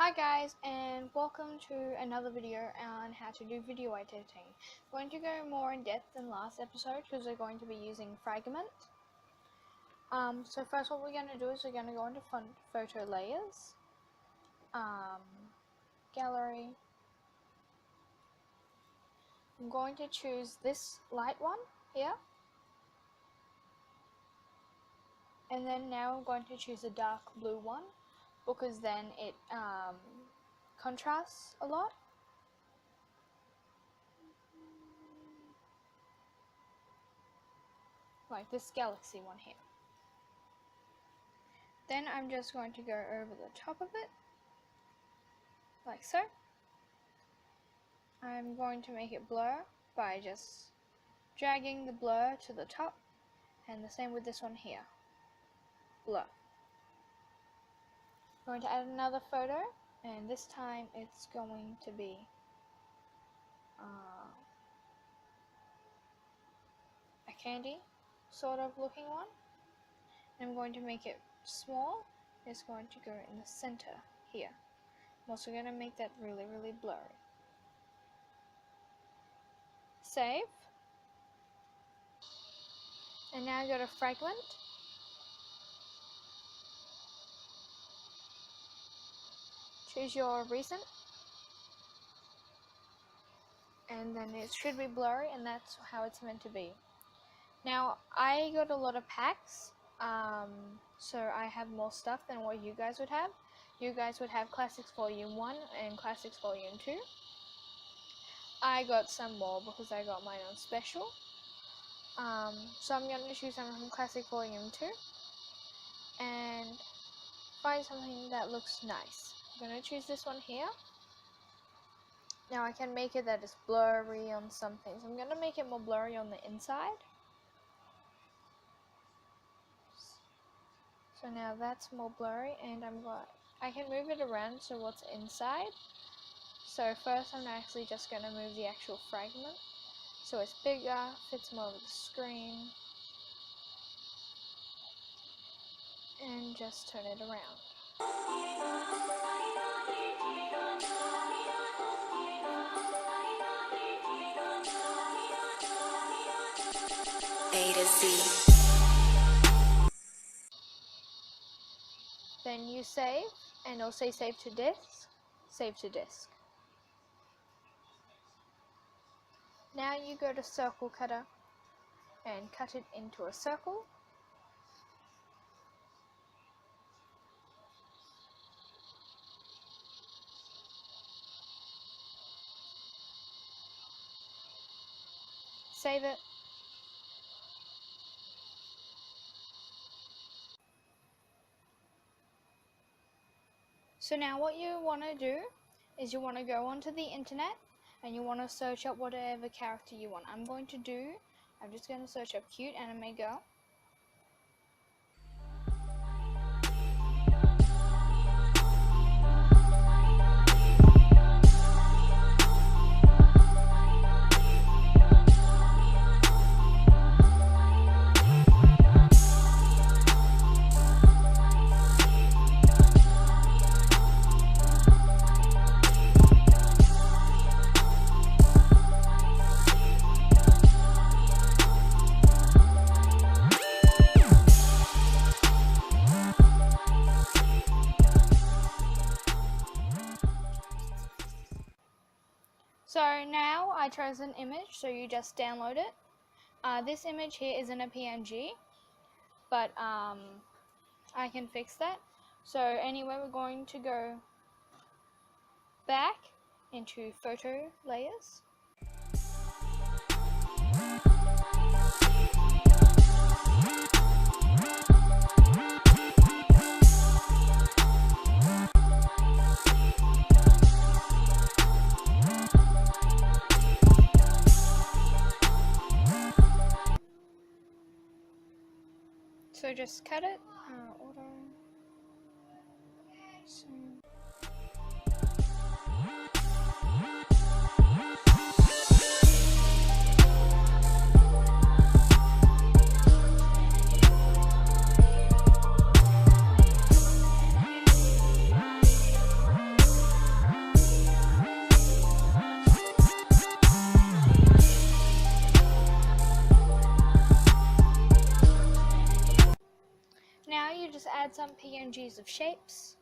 Hi guys, and welcome to another video on how to do video editing. I'm going to go more in depth than last episode because we're going to be using Fragment. So first what we're going to do is we're going to go into photo layers, gallery. I'm going to choose this light one here. And then now I'm going to choose a dark blue one because then it contrasts a lot. Like this galaxy one here. Then I'm just going to go over the top of it, like so. I'm going to make it blur by just dragging the blur to the top, and the same with this one here, blur. I'm going to add another photo, and this time it's going to be a candy sort of looking one. I'm going to make it small. It's going to go in the center here. I'm also going to make that really blurry. Save. And now go to Fragment. Choose your recent. And then it should be blurry, and that's how it's meant to be. Now, I got a lot of packs, so I have more stuff than what you guys would have. You guys would have Classics Volume 1 and Classics Volume 2. I got some more because I got mine on special. So I'm going to choose some from Classic Volume 2 and find something that looks nice. I'm going to choose this one here. Now I can make it that it's blurry on some things. I'm going to make it more blurry on the inside. So now that's more blurry, and I can move it around so what's inside. So first I'm actually just going to move the actual fragment so it's bigger, fits more of the screen, and just turn it around. A to Z. Then you save, and it'll say save to disk, save to disk. Now you go to Circle Cutter and cut it into a circle. Save it. So now what you want to do is you want to go onto the internet and you want to search up whatever character you want. I'm just going to search up cute anime girl. So now I chose an image, so you just download it. This image here isn't a PNG, but I can fix that. So anyway, we're going to go back into photo layers. So just cut it, auto, so. add some PNGs of shapes.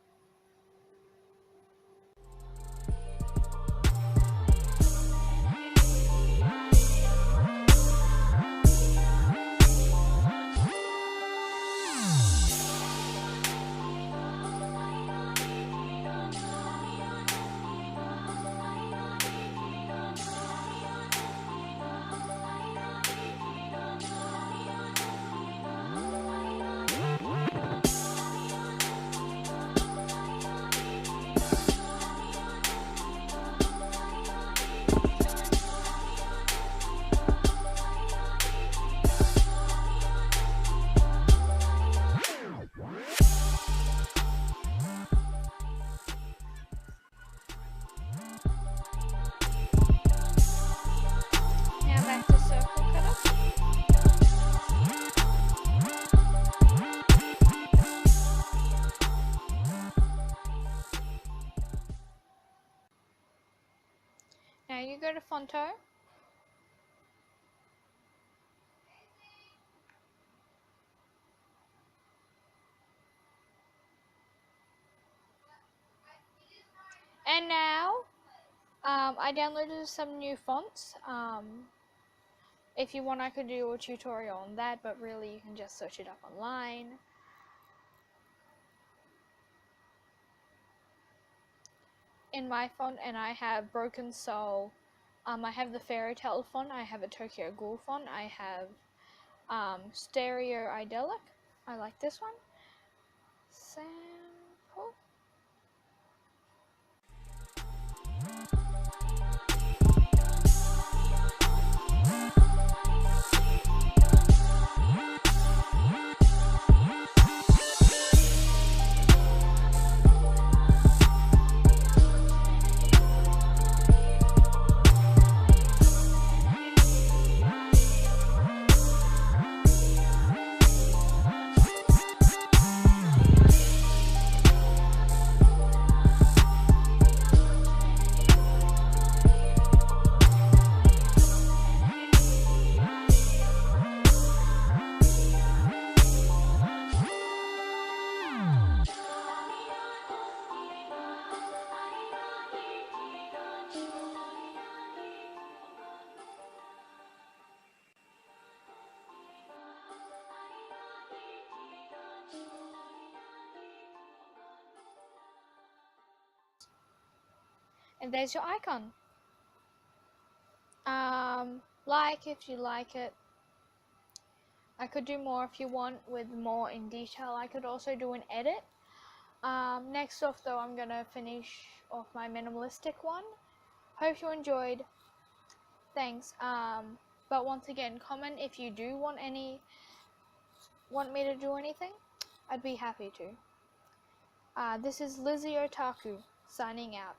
Now back to circle cutter. Now you go to Fonto. And now, I downloaded some new fonts. If you want, I could do a tutorial on that, but really you can just search it up online. In my font, and I have Broken Soul. I have the Fairy Tale font, I have a Tokyo Ghoul font, I have Stereo Idyllic. I like this one. Sample. And there's your icon. Like if you like it. I could do more if you want with more in detail. I could also do an edit. Next off though, I'm gonna finish off my minimalistic one. Hope you enjoyed. Thanks. But once again, comment if you do want me to do anything. I'd be happy to. This is Lizzie Otaku signing out.